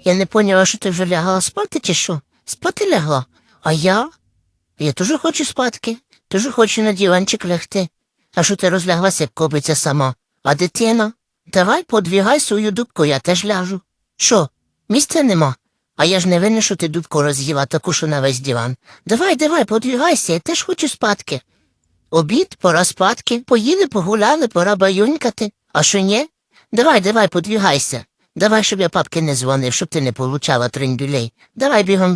Я не поняла, що ти вже лягала спати чи що? Спати лягла? А я? Я теж хочу спадки. Теж хочу на диванчик лягти. А що ти розляглася, як кобиця сама? А дитина? Давай подвігай свою дубку, я теж ляжу. Що, місця нема? А я ж не винна, що ти дубку роз'їла, таку, що на весь диван. Давай, подвігайся, я теж хочу спадки. Обід, пора спадки, поїли, погуляли, пора баюнькати. А що ні? Давай, подвігайся. Давай, щоб я папки не дзвонив, щоб ти не получала тринь. Давай бігом.